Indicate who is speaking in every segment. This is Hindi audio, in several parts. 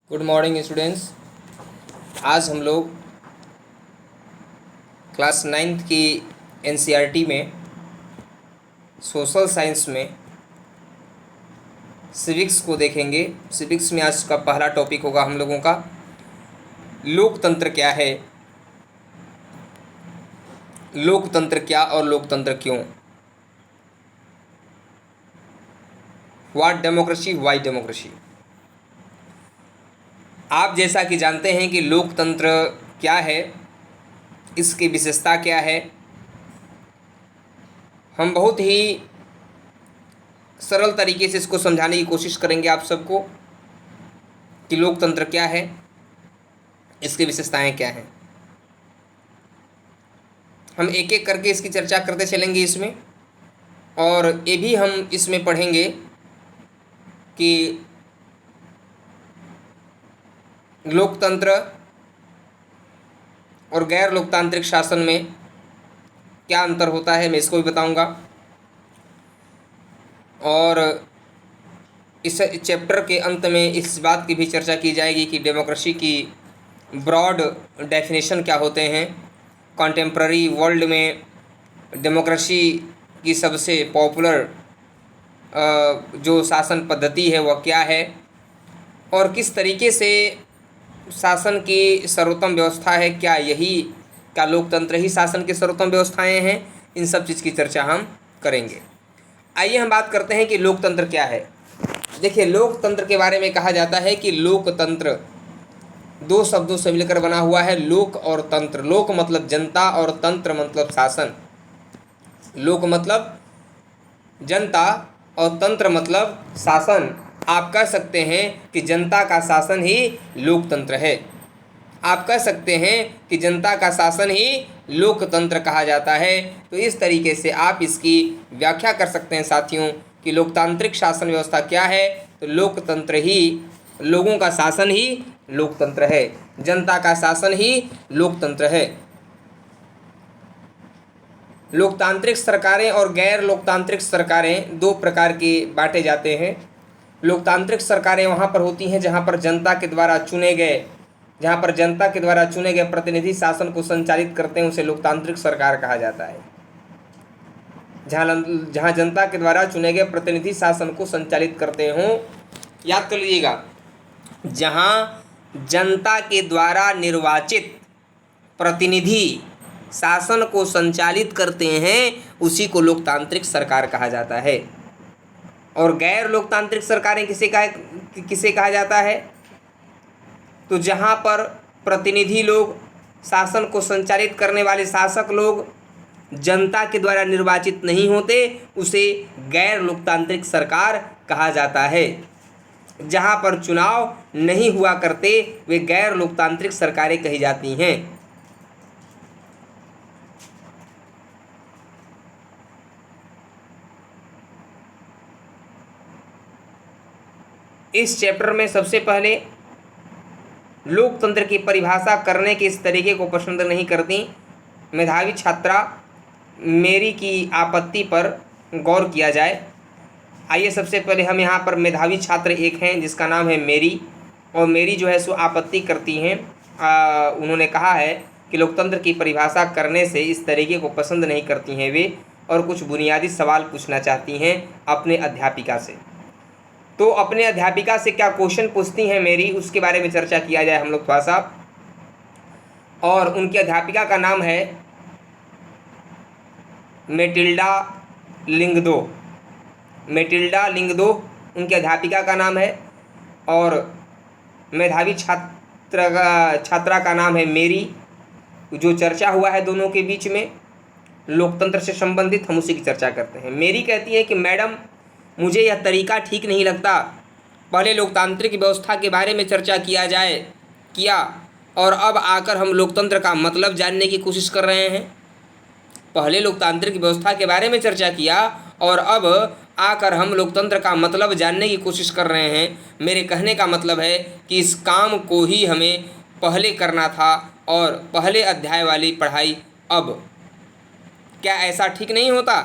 Speaker 1: Good morning students. आज हम लोग क्लास नाइन्थ की एनसीईआरटी में सोशल साइंस में सिविक्स को देखेंगे। सिविक्स में आज का पहला टॉपिक होगा हम लोगों का लोकतंत्र क्या है, लोकतंत्र क्या और लोकतंत्र क्यों, व्हाट डेमोक्रेसी वाई डेमोक्रेसी। आप जैसा कि जानते हैं कि लोकतंत्र क्या है, इसकी विशेषता क्या है। हम बहुत ही सरल तरीके से इसको समझाने की कोशिश करेंगे आप सबको कि लोकतंत्र क्या है, इसकी विशेषताएं क्या हैं। हम एक एक करके इसकी चर्चा करते चलेंगे इसमें, और ये भी हम इसमें पढ़ेंगे कि लोकतंत्र और गैर लोकतांत्रिक शासन में क्या अंतर होता है, मैं इसको भी बताऊंगा। और इस चैप्टर के अंत में इस बात की भी चर्चा की जाएगी कि डेमोक्रेसी की ब्रॉड डेफिनेशन क्या होते हैं, कॉन्टेम्प्ररी वर्ल्ड में डेमोक्रेसी की सबसे पॉपुलर जो शासन पद्धति है वह क्या है, और किस तरीके से शासन की सर्वोत्तम व्यवस्था है, क्या लोकतंत्र ही शासन की सर्वोत्तम व्यवस्थाएं हैं। इन सब चीज़ की चर्चा हम करेंगे। आइए हम बात करते हैं कि लोकतंत्र क्या है। देखिए, लोकतंत्र के बारे में कहा जाता है कि लोकतंत्र दो शब्दों से मिलकर बना हुआ है, लोक और तंत्र। लोक मतलब जनता और तंत्र मतलब शासन। लोक मतलब जनता और तंत्र मतलब शासन। आप कह सकते हैं कि जनता का शासन ही लोकतंत्र है। आप कह सकते हैं कि जनता का शासन ही लोकतंत्र कहा जाता है। तो इस तरीके से आप इसकी व्याख्या कर सकते हैं साथियों कि लोकतांत्रिक शासन व्यवस्था क्या है। तो लोकतंत्र ही, लोगों का शासन ही लोकतंत्र है, जनता का शासन ही लोकतंत्र है। लोकतांत्रिक सरकारें और गैर लोकतांत्रिक सरकारें दो प्रकार के बांटे जाते हैं। लोकतांत्रिक सरकारें वहाँ पर होती हैं जहाँ पर जनता के द्वारा चुने गए प्रतिनिधि शासन को संचालित करते हैं, उसे लोकतांत्रिक सरकार कहा जाता है। जहाँ जनता के द्वारा चुने गए प्रतिनिधि शासन को संचालित करते हों, याद कर लीजिएगा, जहाँ जनता के द्वारा निर्वाचित प्रतिनिधि शासन को संचालित करते हैं उसी को लोकतांत्रिक सरकार कहा जाता है। और गैर लोकतांत्रिक सरकारें किसे कहा जाता है? तो जहाँ पर प्रतिनिधि लोग, शासन को संचालित करने वाले शासक लोग जनता के द्वारा निर्वाचित नहीं होते, उसे गैर लोकतांत्रिक सरकार कहा जाता है। जहाँ पर चुनाव नहीं हुआ करते वे गैर लोकतांत्रिक सरकारें कही जाती हैं। इस चैप्टर में सबसे पहले लोकतंत्र की परिभाषा करने के इस तरीके को पसंद नहीं करती मेधावी छात्रा मेरी की आपत्ति पर गौर किया जाए। आइए सबसे पहले हम यहाँ पर मेधावी छात्र एक हैं जिसका नाम है मेरी, और मेरी जो है सो आपत्ति करती हैं। उन्होंने कहा है कि लोकतंत्र की परिभाषा करने से इस तरीके को पसंद नहीं करती हैं वे, और कुछ बुनियादी सवाल पूछना चाहती हैं अपने अध्यापिका से। तो अपने अध्यापिका से क्या क्वेश्चन पूछती हैं मेरी, उसके बारे में चर्चा किया जाए हम लोग थोड़ा सा। और उनकी अध्यापिका का नाम है मेटिल्डा लिंगदो। मेटिल्डा लिंगदो उनकी अध्यापिका का नाम है, और मेधावी छात्रा का नाम है मेरी। जो चर्चा हुआ है दोनों के बीच में लोकतंत्र से संबंधित, हम उसी की चर्चा करते हैं। मेरी कहती है कि मैडम, मुझे यह तरीका ठीक नहीं लगता। पहले लोकतांत्रिक व्यवस्था के बारे में चर्चा किया और अब आकर हम लोकतंत्र का मतलब जानने की कोशिश कर रहे हैं। पहले लोकतांत्रिक व्यवस्था के बारे में चर्चा किया और अब आकर हम लोकतंत्र का मतलब जानने की कोशिश कर रहे हैं। मेरे कहने का मतलब है कि इस काम को ही हमें पहले करना था और पहले अध्याय वाली पढ़ाई अब। क्या ऐसा ठीक नहीं होता?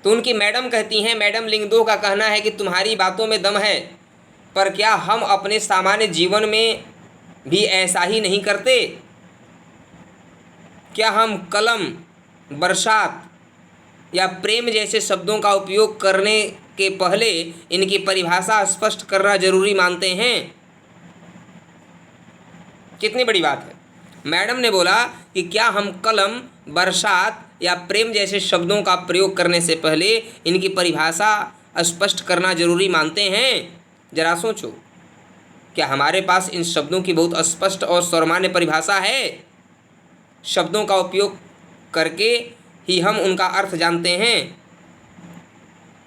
Speaker 1: तो उनकी मैडम कहती हैं, मैडम लिंगदो का कहना है कि तुम्हारी बातों में दम है, पर क्या हम अपने सामान्य जीवन में भी ऐसा ही नहीं करते? क्या हम कलम, बरसात या प्रेम जैसे शब्दों का उपयोग करने के पहले इनकी परिभाषा स्पष्ट करना जरूरी मानते हैं? कितनी बड़ी बात है। मैडम ने बोला कि क्या हम कलम, बरसात या प्रेम जैसे शब्दों का प्रयोग करने से पहले इनकी परिभाषा स्पष्ट करना जरूरी मानते हैं? जरा सोचो, क्या हमारे पास इन शब्दों की बहुत स्पष्ट और सर्वमान्य परिभाषा है? शब्दों का उपयोग करके ही हम उनका अर्थ जानते हैं।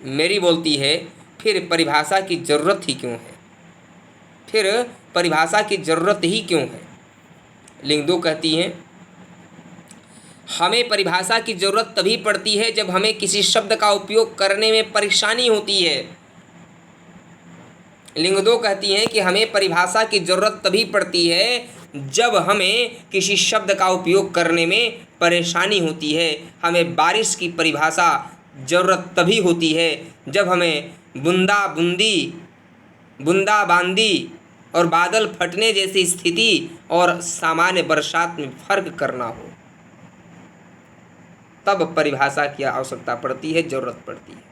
Speaker 1: मेरी बोलती है, फिर परिभाषा की ज़रूरत ही क्यों है? फिर परिभाषा की ज़रूरत ही क्यों है? लिंग 2 कहती हैं, हमें परिभाषा की ज़रूरत तभी पड़ती है जब हमें किसी शब्द का उपयोग करने में परेशानी होती है। लिंग 2 कहती हैं कि हमें परिभाषा की ज़रूरत तभी पड़ती है जब हमें किसी शब्द का उपयोग करने में परेशानी होती है। हमें बारिश की परिभाषा ज़रूरत तभी होती है जब हमें बूंदाबांदी और बादल फटने जैसी स्थिति और सामान्य बरसात में फ़र्क करना हो, तब परिभाषा की आवश्यकता पड़ती है, ज़रूरत पड़ती है।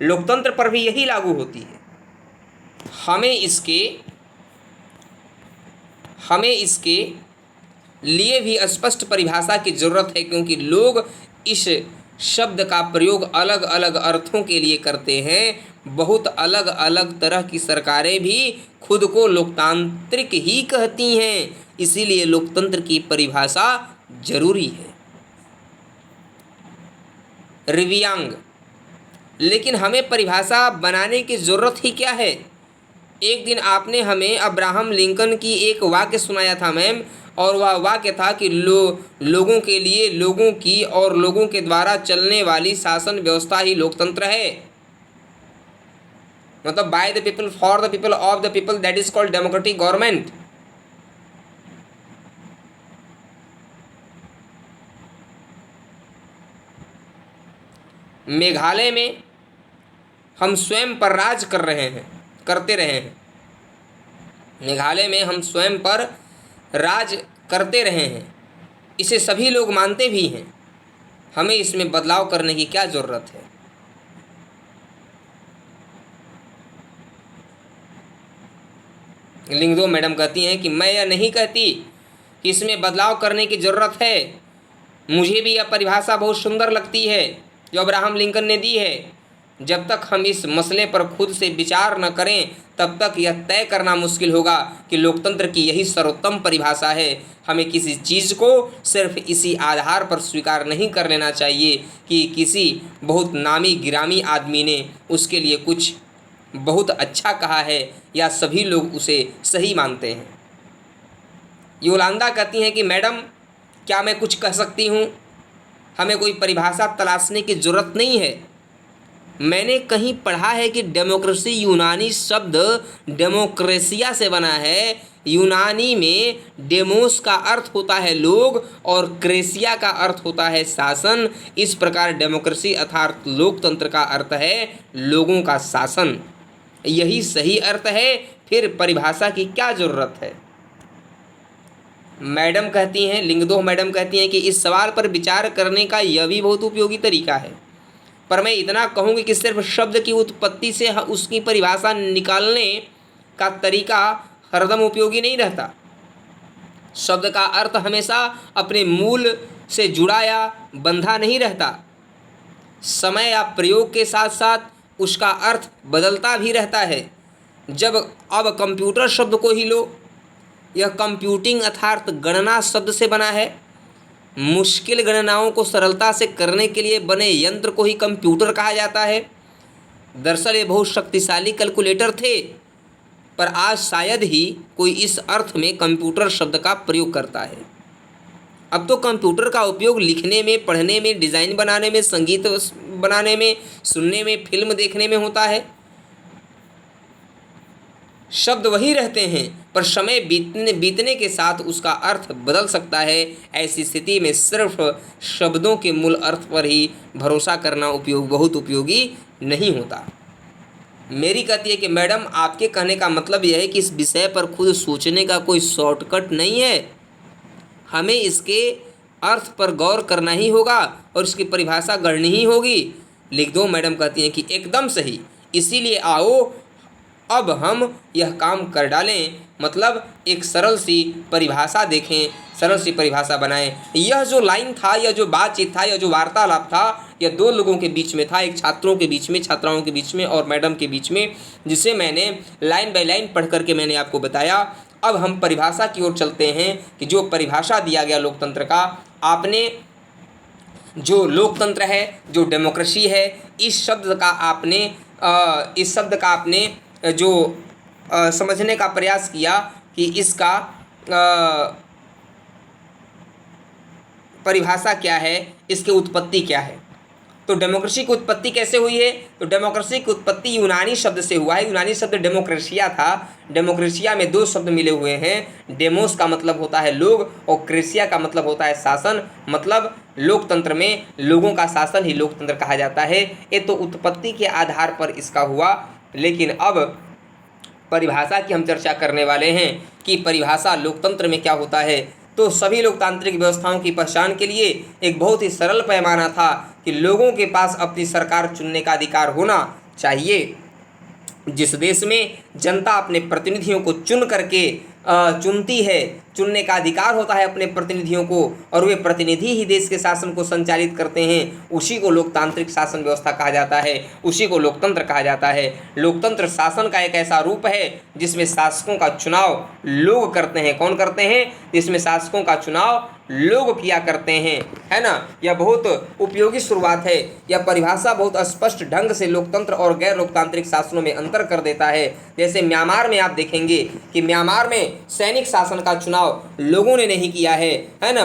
Speaker 1: लोकतंत्र पर भी यही लागू होती है। हमें इसके लिए भी स्पष्ट परिभाषा की ज़रूरत है, क्योंकि लोग इस शब्द का प्रयोग अलग अलग अर्थों के लिए करते हैं। बहुत अलग अलग तरह की सरकारें भी खुद को लोकतांत्रिक ही कहती हैं, इसीलिए लोकतंत्र की परिभाषा जरूरी है। रिव्यांग, लेकिन हमें परिभाषा बनाने की ज़रूरत ही क्या है? एक दिन आपने हमें अब्राहम लिंकन की एक वाक्य सुनाया था मैम, और वह वाक्य था कि लोगों के लिए, लोगों की और लोगों के द्वारा चलने वाली शासन व्यवस्था ही लोकतंत्र है। मतलब by the people, for the people, of the people, that is called democratic government. Meghalaya में हम स्वयं पर राज करते रहे हैं। मेघालय में हम स्वयं पर राज करते रहे हैं, इसे सभी लोग मानते भी हैं। हमें इसमें बदलाव करने की क्या ज़रूरत है? लिंग 2 मैडम कहती हैं कि मैं यह नहीं कहती कि इसमें बदलाव करने की ज़रूरत है। मुझे भी यह परिभाषा बहुत सुंदर लगती है जो अब्राहम लिंकन ने दी है। जब तक हम इस मसले पर खुद से विचार न करें, तब तक यह तय करना मुश्किल होगा कि लोकतंत्र की यही सर्वोत्तम परिभाषा है। हमें किसी चीज़ को सिर्फ इसी आधार पर स्वीकार नहीं कर लेना चाहिए कि किसी बहुत नामी गिरामी आदमी ने उसके लिए कुछ बहुत अच्छा कहा है या सभी लोग उसे सही मानते हैं। योलांदा कहती हैं कि मैडम, क्या मैं कुछ कह सकती हूँ? हमें कोई परिभाषा तलाशने की ज़रूरत नहीं है। मैंने कहीं पढ़ा है कि डेमोक्रेसी यूनानी शब्द डेमोक्रेसिया से बना है। यूनानी में डेमोस का अर्थ होता है लोग और क्रेसिया का अर्थ होता है शासन। इस प्रकार डेमोक्रेसी अर्थात लोकतंत्र का अर्थ है लोगों का शासन। यही सही अर्थ है, फिर परिभाषा की क्या ज़रूरत है? मैडम कहती हैं, लिंग 2 मैडम कहती हैं कि इस सवाल पर विचार करने का यह भी बहुत उपयोगी तरीका है, पर मैं इतना कहूँगी कि सिर्फ शब्द की उत्पत्ति से उसकी परिभाषा निकालने का तरीका हरदम उपयोगी नहीं रहता। शब्द का अर्थ हमेशा अपने मूल से जुड़ा या बंधा नहीं रहता। समय या प्रयोग के साथ साथ उसका अर्थ बदलता भी रहता है। अब कंप्यूटर शब्द को ही लो, यह कंप्यूटिंग अर्थात गणना शब्द से बना है। मुश्किल गणनाओं को सरलता से करने के लिए बने यंत्र को ही कंप्यूटर कहा जाता है। दरअसल ये बहुत शक्तिशाली कैलकुलेटर थे, पर आज शायद ही कोई इस अर्थ में कंप्यूटर शब्द का प्रयोग करता है। अब तो कंप्यूटर का उपयोग लिखने में, पढ़ने में, डिज़ाइन बनाने में, संगीत बनाने में, सुनने में, फिल्म देखने में होता है। शब्द वही रहते हैं, पर समय बीतने के साथ उसका अर्थ बदल सकता है। ऐसी स्थिति में सिर्फ शब्दों के मूल अर्थ पर ही भरोसा करना बहुत उपयोगी नहीं होता। मेरी कहती है कि मैडम आपके कहने का मतलब यह है कि इस विषय पर खुद सोचने का कोई शॉर्टकट नहीं है, हमें इसके अर्थ पर गौर करना ही होगा और इसकी परिभाषा गढ़नी ही होगी। लिख दो। मैडम कहती हैं कि एकदम सही, इसीलिए आओ अब हम यह काम कर डालें, मतलब एक सरल सी परिभाषा देखें, सरल सी परिभाषा बनाएं। यह जो लाइन था, यह जो बातचीत था, यह जो वार्तालाप था, यह दो लोगों के बीच में था, एक छात्रों के बीच में, छात्राओं के बीच में और मैडम के बीच में, जिसे मैंने लाइन बाय लाइन पढ़ करके मैंने आपको बताया। अब हम परिभाषा की ओर चलते हैं कि जो परिभाषा दिया गया लोकतंत्र का, आपने जो लोकतंत्र है, जो डेमोक्रेसी है, इस शब्द का आपने जो समझने का प्रयास किया कि इसका परिभाषा क्या है, इसकी उत्पत्ति क्या है। तो डेमोक्रेसी की उत्पत्ति कैसे हुई है? तो डेमोक्रेसी की उत्पत्ति यूनानी शब्द से हुआ है। यूनानी शब्द डेमोक्रेसिया था। डेमोक्रेसिया में दो शब्द मिले हुए हैं। डेमोस का मतलब होता है लोग और क्रेसिया का मतलब होता है शासन। मतलब लोकतंत्र में लोगों का शासन ही लोकतंत्र कहा जाता है। ये तो उत्पत्ति के आधार पर इसका हुआ। लेकिन अब परिभाषा की हम चर्चा करने वाले हैं कि परिभाषा लोकतंत्र में क्या होता है। तो सभी लोकतांत्रिक व्यवस्थाओं की पहचान के लिए एक बहुत ही सरल पैमाना था कि लोगों के पास अपनी सरकार चुनने का अधिकार होना चाहिए। जिस देश में जनता अपने प्रतिनिधियों को चुन करके चुनती है, चुनने का अधिकार होता है अपने प्रतिनिधियों को, और वे प्रतिनिधि ही देश के शासन को संचालित करते हैं, उसी को लोकतांत्रिक शासन व्यवस्था कहा जाता है, उसी को लोकतंत्र कहा जाता है। लोकतंत्र शासन का एक ऐसा रूप है जिसमें शासकों का चुनाव लोग करते हैं। कौन करते हैं? जिसमें शासकों का चुनाव लोग किया करते हैं, है ना। यह बहुत उपयोगी शुरुआत है। यह परिभाषा बहुत स्पष्ट ढंग से लोकतंत्र और गैर लोकतांत्रिक शासनों में अंतर कर देता है। जैसे म्यांमार में आप देखेंगे कि म्यांमार में सैनिक शासन का चुनाव लोगों ने नहीं किया है ना।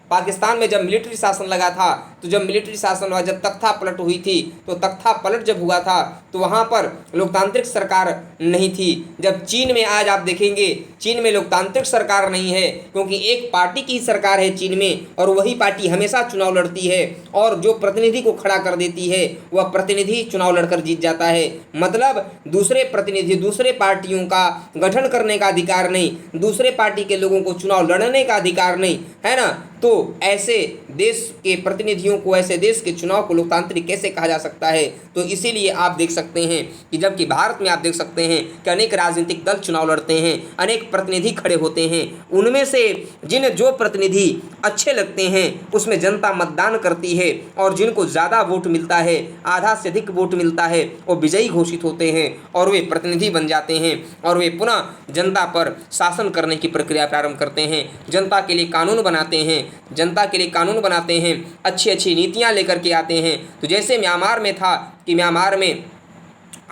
Speaker 1: पाकिस्तान में जब मिलिट्री शासन लगा था, तो जब मिलिट्री शासन हुआ, जब तख्ता पलट हुई थी, तो तख्ता पलट जब हुआ था तो वहाँ पर लोकतांत्रिक सरकार नहीं थी। जब चीन में आज आप देखेंगे, चीन में लोकतांत्रिक सरकार नहीं है, क्योंकि एक पार्टी की सरकार है चीन में, और वही पार्टी हमेशा चुनाव लड़ती है, और जो प्रतिनिधि को खड़ा कर देती है वह प्रतिनिधि चुनाव लड़कर जीत जाता है। मतलब दूसरे प्रतिनिधि, दूसरे पार्टियों का गठन करने का अधिकार नहीं, दूसरे पार्टी के लोगों को चुनाव लड़ने का अधिकार नहीं, है ना। तो ऐसे देश के प्रतिनिधियों को, ऐसे देश के चुनाव को लोकतांत्रिक कैसे कहा जा सकता है? तो इसीलिए आप देख सकते हैं कि जबकि भारत में आप देख सकते हैं कि अनेक राजनीतिक दल चुनाव लड़ते हैं, अनेक प्रतिनिधि खड़े होते हैं, उनमें से जो प्रतिनिधि अच्छे लगते हैं उसमें जनता मतदान करती है, और जिनको ज़्यादा वोट मिलता है, आधा से अधिक वोट मिलता है, वो विजयी घोषित होते हैं और वे प्रतिनिधि बन जाते हैं, और वे पुनः जनता पर शासन करने की प्रक्रिया प्रारंभ करते हैं। जनता के लिए कानून बनाते हैं, जनता के लिए कानून बनाते हैं, अच्छी अच्छी नीतियां लेकर के आते हैं। तो जैसे म्यांमार में था कि म्यांमार में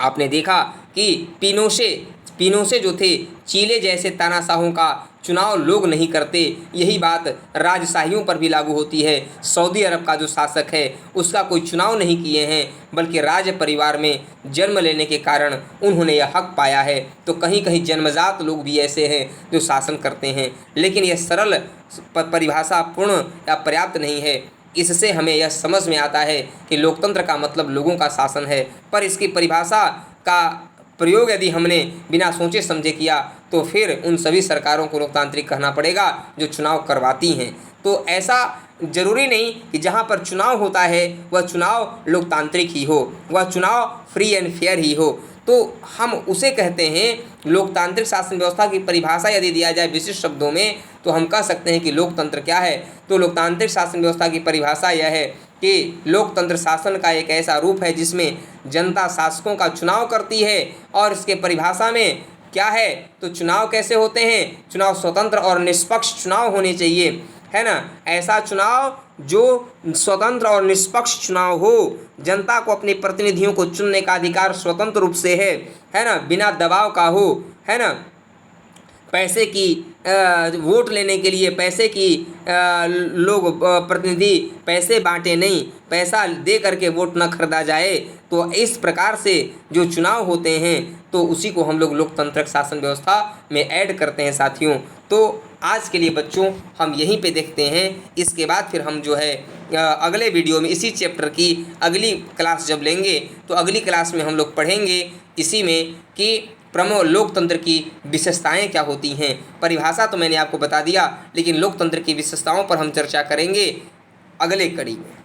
Speaker 1: आपने देखा कि पिनोशे जो थे, चीले जैसे तानाशाहों का चुनाव लोग नहीं करते। यही बात राजशाहियों पर भी लागू होती है। सऊदी अरब का जो शासक है उसका कोई चुनाव नहीं किए हैं, बल्कि राज परिवार में जन्म लेने के कारण उन्होंने यह हक पाया है। तो कहीं कहीं जन्मजात लोग भी ऐसे हैं जो शासन करते हैं। लेकिन यह सरल परिभाषा पूर्ण या पर्याप्त नहीं है। इससे हमें यह समझ में आता है कि लोकतंत्र का मतलब लोगों का शासन है, पर इसकी परिभाषा का प्रयोग यदि हमने बिना सोचे समझे किया तो फिर उन सभी सरकारों को लोकतांत्रिक कहना पड़ेगा जो चुनाव करवाती हैं। तो ऐसा जरूरी नहीं कि जहाँ पर चुनाव होता है वह चुनाव लोकतांत्रिक ही हो, वह चुनाव फ्री एंड फेयर ही हो। तो हम उसे कहते हैं लोकतांत्रिक शासन व्यवस्था की परिभाषा यदि दिया जाए विशिष्ट शब्दों में, तो हम कह सकते हैं कि लोकतंत्र क्या है। तो लोकतांत्रिक शासन व्यवस्था की परिभाषा यह है कि लोकतंत्र शासन का एक ऐसा रूप है जिसमें जनता शासकों का चुनाव करती है। और इसके परिभाषा में क्या है, तो चुनाव कैसे होते हैं? चुनाव स्वतंत्र और निष्पक्ष चुनाव होने चाहिए, है ना। ऐसा चुनाव जो स्वतंत्र और निष्पक्ष चुनाव हो, जनता को अपने प्रतिनिधियों को चुनने का अधिकार स्वतंत्र रूप से है ना, बिना दबाव का हो, है ना। पैसे की वोट लेने के लिए पैसे की लोग प्रतिनिधि पैसे बांटे नहीं, पैसा दे करके वोट न खरीदा जाए। तो इस प्रकार से जो चुनाव होते हैं तो उसी को हम लोग लोकतांत्रिक शासन व्यवस्था में ऐड करते हैं साथियों। तो आज के लिए बच्चों हम यहीं पे देखते हैं, इसके बाद फिर हम जो है अगले वीडियो में इसी चैप्टर की अगली क्लास जब लेंगे तो अगली क्लास में हम लोग पढ़ेंगे इसी में कि प्रमुख लोकतंत्र की विशेषताएं क्या होती हैं। परिभाषा तो मैंने आपको बता दिया, लेकिन लोकतंत्र की विशेषताओं पर हम चर्चा करेंगे अगले कड़ी में।